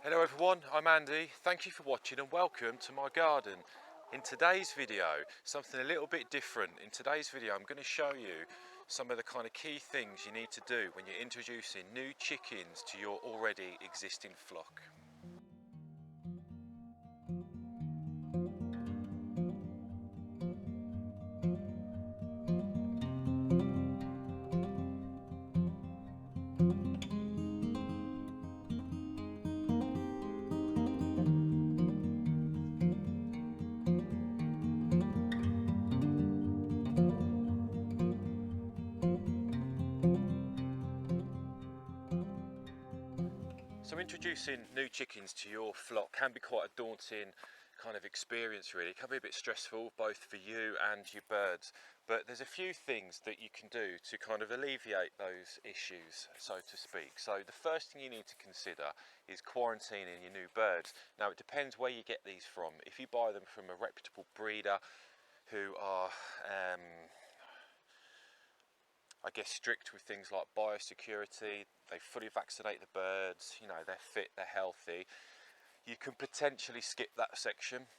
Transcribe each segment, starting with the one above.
Hello everyone, I'm Andy. Thank you for watching and welcome to my garden. In today's video, something a little bit different. In today's video, I'm going to show you some of the kind of key things you need to do when you're introducing new chickens to your already existing flock. So introducing new chickens to your flock can be quite a daunting kind of experience really. It can be a bit stressful both for you and your birds, but there's a few things that you can do to kind of alleviate those issues, so to speak. So the first thing you need to consider is quarantining your new birds. Now it depends where you get these from. If you buy them from a reputable breeder who are I guess strict with things like biosecurity, they fully vaccinate the birds, you know, they're fit, they're healthy, you can potentially skip that section.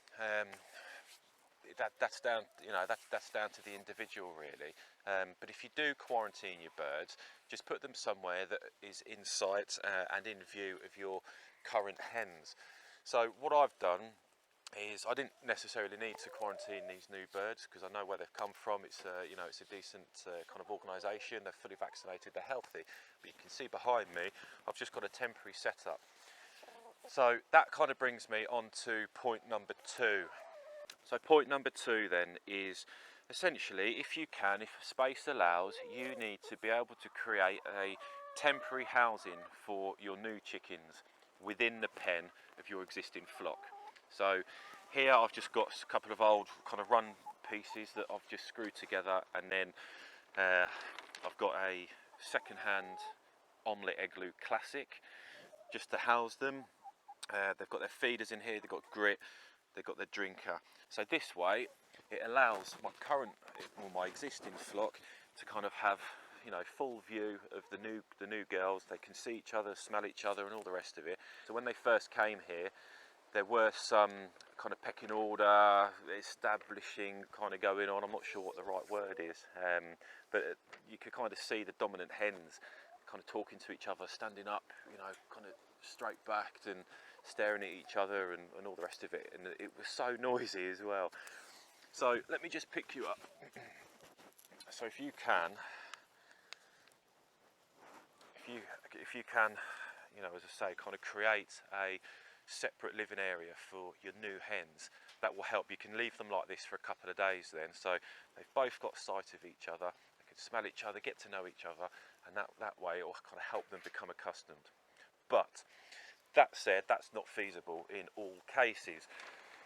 That's down, you know, that's down to the individual really. But if you do quarantine your birds, just put them somewhere that is in sight and in view of your current hens. So what I've done is I didn't necessarily need to quarantine these new birds because I know where they've come from. It's you know, it's a decent kind of organisation. They're fully vaccinated, they're healthy. But you can see behind me, I've just got a temporary setup. So that kind of brings me on to point number two. So point number two then is essentially, if you can, if space allows, you need to be able to create a temporary housing for your new chickens within the pen of your existing flock. So here I've just got a couple of old kind of run pieces that I've just screwed together, and then I've got a second-hand omelette igloo classic just to house them. They've got their feeders in here, they've got grit, they've got their drinker. So this way it allows my current or my existing flock to kind of have, you know, full view of the new girls. They can see each other, smell each other and all the rest of it. So when they first came here, there were some kind of pecking order, establishing kind of going on. I'm not sure what the right word is, but you could kind of see the dominant hens kind of talking to each other, standing up, you know, kind of straight backed and staring at each other and all the rest of it. And it was so noisy as well. So let me just pick you up. So if you can, you know, as I say, kind of create a separate living area for your new hens, that will help. You can leave them like this for a couple of days then, so they've both got sight of each other, they can smell each other, get to know each other, and that way it will kind of help them become accustomed. But that said, that's not feasible in all cases.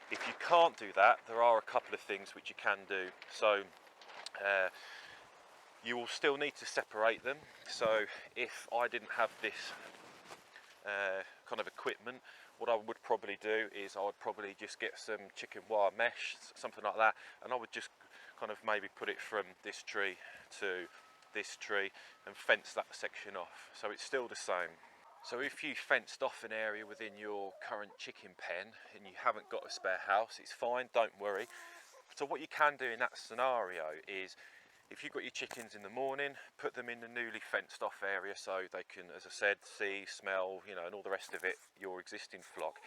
If you can't do that, there are a couple of things which you can do. So you will still need to separate them. So if I didn't have this kind of equipment, what I would probably do is I would probably just get some chicken wire mesh, something like that, and I would just kind of maybe put it from this tree to this tree and fence that section off, so it's still the same. So if you fenced off an area within your current chicken pen and you haven't got a spare house, it's fine, don't worry. So what you can do in that scenario is, if you've got your chickens in the morning, put them in the newly fenced off area so they can, as I said, see, smell, you know, and all the rest of it, your existing flock.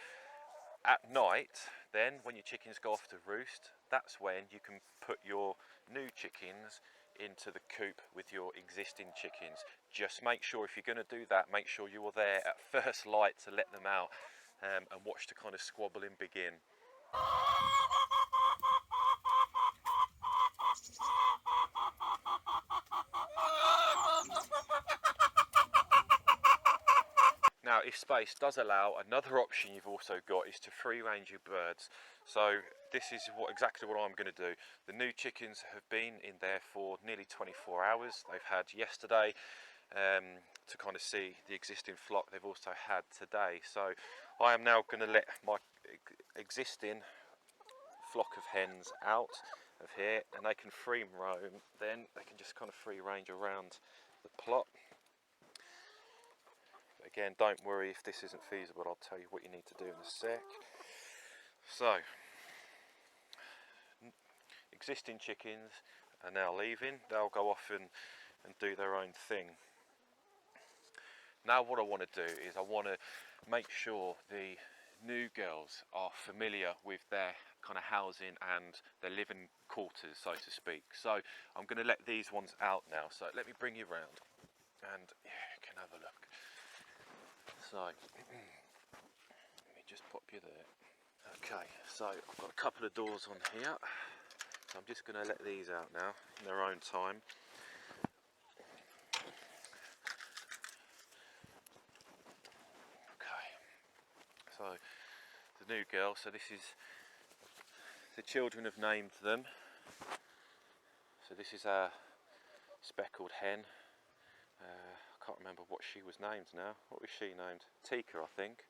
At night, then, when your chickens go off to roost, that's when you can put your new chickens into the coop with your existing chickens. Just make sure, if you're going to do that, make sure you are there at first light to let them out and watch the kind of squabbling begin. Now, if space does allow, another option you've also got is to free range your birds. So this is exactly what I'm going to do. The new chickens have been in there for nearly 24 hours. They've had yesterday to kind of see the existing flock. They've also had today. So I am now going to let my existing flock of hens out of here, and they can free roam. Then they can just kind of free range around the plot. again, don't worry if this isn't feasible, I'll tell you what you need to do in a sec. So, existing chickens are now leaving. They'll go off and do their own thing. Now what I want to do is I want to make sure the new girls are familiar with their kind of housing and their living quarters, so to speak. So I'm going to let these ones out now. So let me bring you round and you can have a look. So let me just pop you there. Okay, so I've got a couple of doors on here. So I'm just going to let these out now in their own time. So the new girl, so this is, the children have named them. So this is our Speckled Hen. I can't remember what she was named now. What was she named? Tika, I think.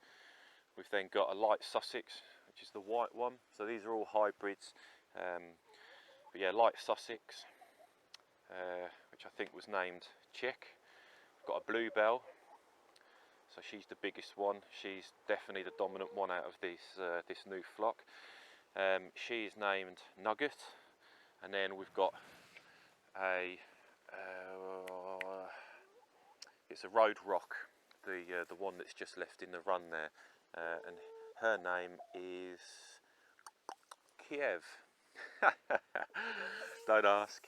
We've then got a light Sussex, which is the white one. So these are all hybrids. But yeah, light Sussex, which I think was named Chick. We've got a Bluebell. So she's the biggest one. She's definitely the dominant one out of this new flock. She's named Nugget, and then we've got it's a Road Rock, the one that's just left in the run there, and her name is Kiev. Don't ask.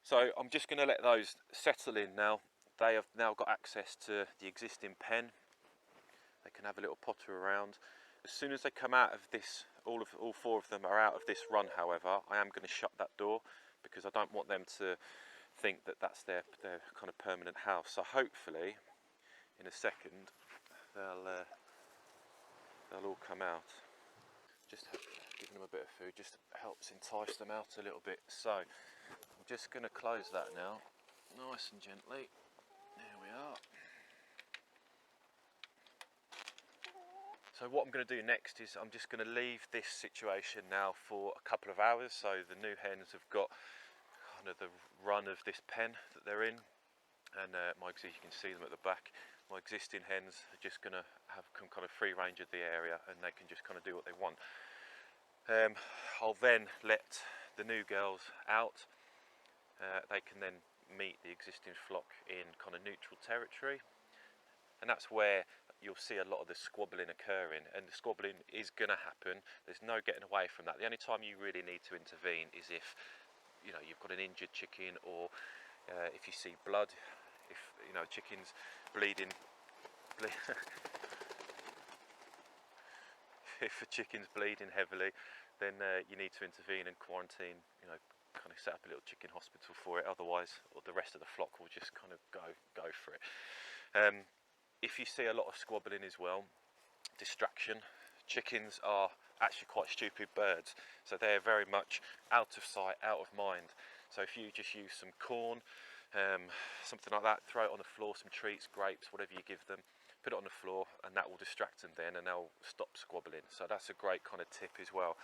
So I'm just going to let those settle in now. They have now got access to the existing pen. They can have a little potter around. As soon as they come out of this, all four of them are out of this run, however, I am going to shut that door because I don't want them to think that that's their kind of permanent house. So hopefully in a second they'll all come out. Just giving them a bit of food just helps entice them out a little bit. So I'm just going to close that now, nice and gently. There we are. So what I'm going to do next is I'm just going to leave this situation now for a couple of hours. So the new hens have got kind of the run of this pen that they're in, and you can see them at the back. My existing hens are just going to have kind of free range of the area, and they can just kind of do what they want. I'll then let the new girls out. They can then meet the existing flock in kind of neutral territory, and that's where you'll see a lot of the squabbling occurring, and the squabbling is going to happen. There's no getting away from that. The only time you really need to intervene is if you've got an injured chicken, or if you see blood, if chicken's bleeding if a chicken's bleeding heavily, then you need to intervene and quarantine, kind of set up a little chicken hospital for it. Otherwise, or the rest of the flock will just kind of go for it. If you see a lot of squabbling as well, distraction. Chickens are actually quite stupid birds, so they're very much out of sight, out of mind. So if you just use some corn, something like that, throw it on the floor, some treats, grapes, whatever you give them, put it on the floor, and that will distract them then, and they'll stop squabbling. So that's a great kind of tip as well.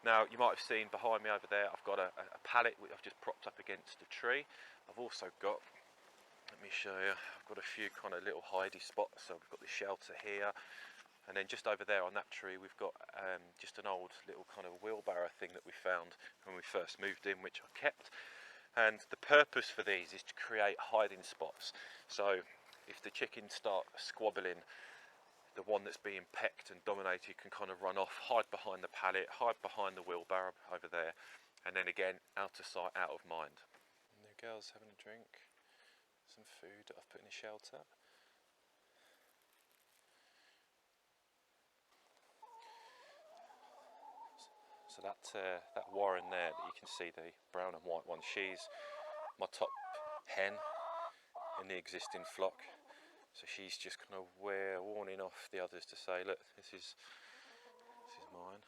Now, you might have seen behind me over there, I've got a pallet which I've just propped up against a tree. I've also got, let me show you, I've got a few kind of little hidey spots. So we've got the shelter here, and then just over there on that tree we've got just an old little kind of wheelbarrow thing that we found when we first moved in, which I kept. And the purpose for these is to create hiding spots. So if the chickens start squabbling, the one that's being pecked and dominated can kind of run off, hide behind the pallet, hide behind the wheelbarrow over there, and then again, out of sight, out of mind. And the girl's having a drink, some food that I've put in a shelter. So that warren there that you can see, the brown and white one, she's my top hen in the existing flock. So she's just kind of warning off the others to say, look, this is mine.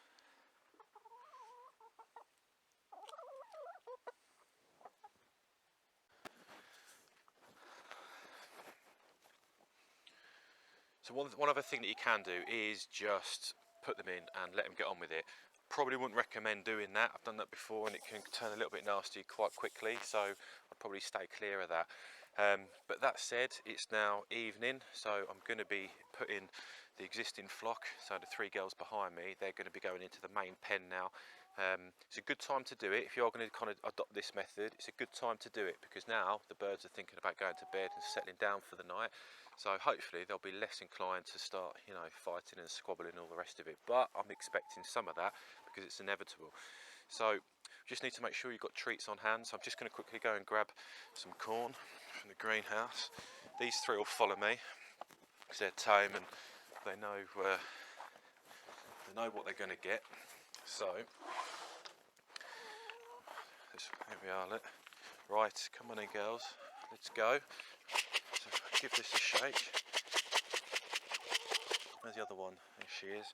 So one other thing that you can do is just put them in and let them get on with it. Probably wouldn't recommend doing that. I've done that before and it can turn a little bit nasty quite quickly, so I'd probably stay clear of that. But that said, it's now evening, so I'm going to be putting the existing flock, so the 3 girls behind me, they're going to be going into the main pen now. It's a good time to do it. If you're going to kind of adopt this method, it's a good time to do it, because now the birds are thinking about going to bed and settling down for the night. So hopefully they'll be less inclined to start, you know, fighting and squabbling and all the rest of it. But I'm expecting some of that because it's inevitable. So just need to make sure you've got treats on hand. So I'm just going to quickly go and grab some corn from the greenhouse. These 3 will follow me because they're tame and they know what they're going to get. So here we are. Right, come on in, girls. Let's go. So give this a shake. Where's the other one? There she is.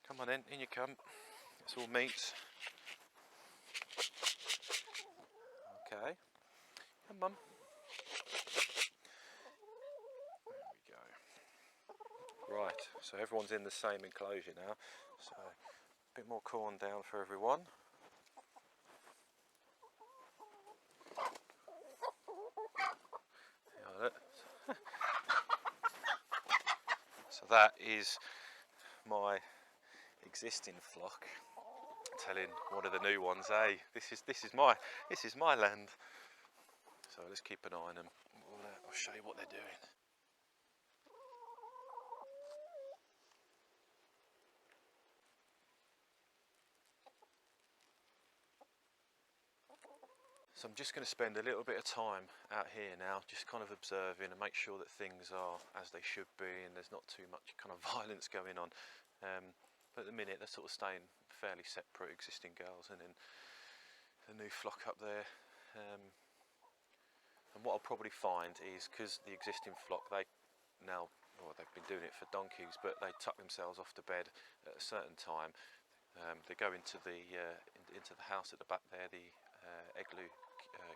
Come on in you come. It's all meat. Okay. Come on. There we go. Right, so everyone's in the same enclosure now. So a bit more corn down for everyone. So that is my existing flock telling one of the new ones, hey, this is my land. So let's keep an eye on them. I'll show you what they're doing. So I'm just going to spend a little bit of time out here now, just kind of observing and make sure that things are as they should be and there's not too much kind of violence going on. But at the minute they're sort of staying fairly separate, existing girls, and then the new flock up there. And what I'll probably find is, because the existing flock, they've been doing it for donkeys, but they tuck themselves off to bed at a certain time. They go into the house at the back there, the igloo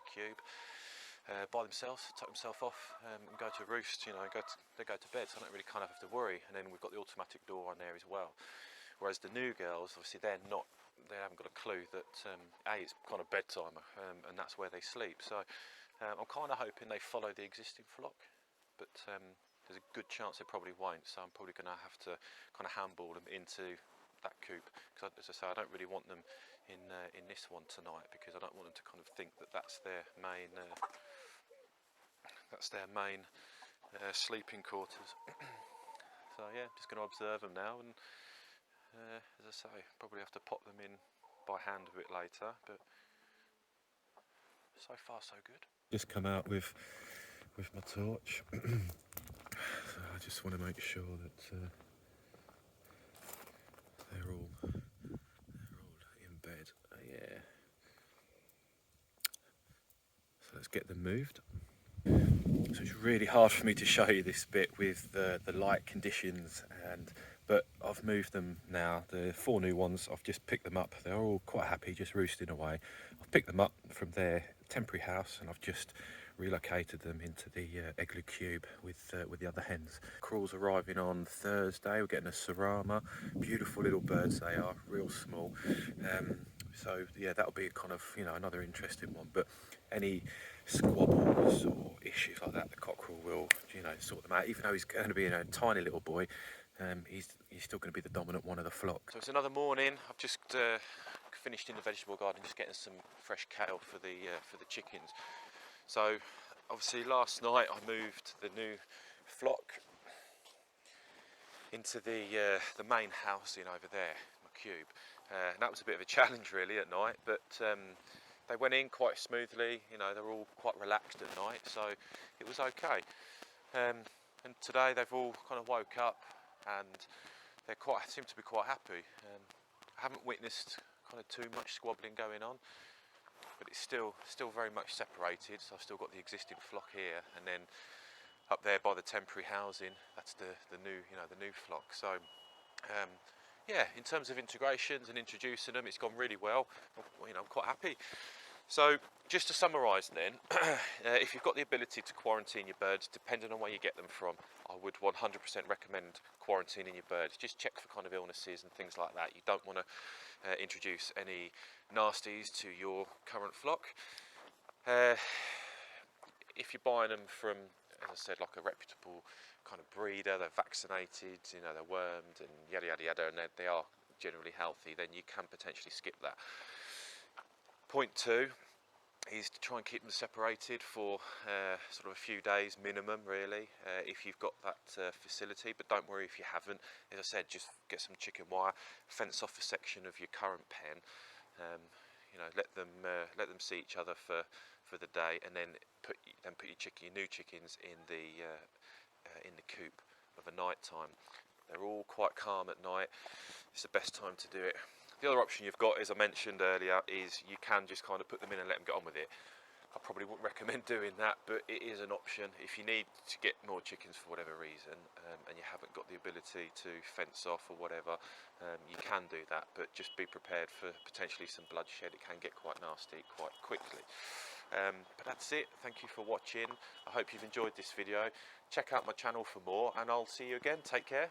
cube, by themselves, tuck themselves off and go to roost. You know, they go to bed, so I don't really kind of have to worry. And then we've got the automatic door on there as well. Whereas the new girls, obviously, they haven't got a clue that it's kind of bedtime, and that's where they sleep. So I'm kind of hoping they follow the existing flock, but there's a good chance they probably won't. So I'm probably going to have to kind of handball them into that coop, because as I say, I don't really want them in this one tonight, because I don't want them to kind of think that that's their main sleeping quarters. So yeah, just going to observe them now, and as I say, probably have to pop them in by hand a bit later, but so far so good. Just come out with my torch. So I just want to make sure that they're all in bed. Yeah. So let's get them moved. So it's really hard for me to show you this bit with the light conditions, but I've moved them now. The 4 new ones, I've just picked them up. They're all quite happy, just roosting away. I've picked them up from their temporary house, and I've just relocated them into the igloo cube with the other hens. Crawls arriving on Thursday. We're getting a Sarama. Beautiful little birds they are, real small. So yeah, that'll be kind of, you know, another interesting one. But any squabbles or issues like that, the cockerel will, you know, sort them out. Even though he's going to be a tiny little boy, he's still going to be the dominant one of the flock. So it's another morning. I've just finished in the vegetable garden, just getting some fresh kale for the chickens. So obviously last night I moved the new flock into the main housing over there, my cube. And that was a bit of a challenge really at night, but they went in quite smoothly. You know, they're all quite relaxed at night, so it was okay. And today they've all kind of woke up, and they seem to be quite happy. I haven't witnessed kind of too much squabbling going on, but it's still very much separated. So I've still got the existing flock here, and then up there by the temporary housing, that's the new flock. So yeah, in terms of integrations and introducing them, it's gone really well. You know, I'm quite happy. So just to summarise then, if you've got the ability to quarantine your birds, depending on where you get them from, I would 100% recommend quarantining your birds. Just check for kind of illnesses and things like that. You don't want to introduce any nasties to your current flock. if you're buying them from, as I said, like a reputable kind of breeder, they're vaccinated, you know, they're wormed and yada yada yada, and they are generally healthy, then you can potentially skip that. Point two is to try and keep them separated for sort of a few days minimum, really, if you've got that facility. But don't worry if you haven't. As I said, just get some chicken wire, fence off a section of your current pen. You know, let them see each other for the day, and then put your new chickens in the coop of a night time. They're all quite calm at night. It's the best time to do it. The other option you've got, as I mentioned earlier, is you can just kind of put them in and let them get on with it. I probably wouldn't recommend doing that, but it is an option. If you need to get more chickens for whatever reason, and you haven't got the ability to fence off or whatever, you can do that, but just be prepared for potentially some bloodshed. It can get quite nasty quite quickly. But that's it. Thank you for watching. I hope you've enjoyed this video. Check out my channel for more, and I'll see you again. Take care.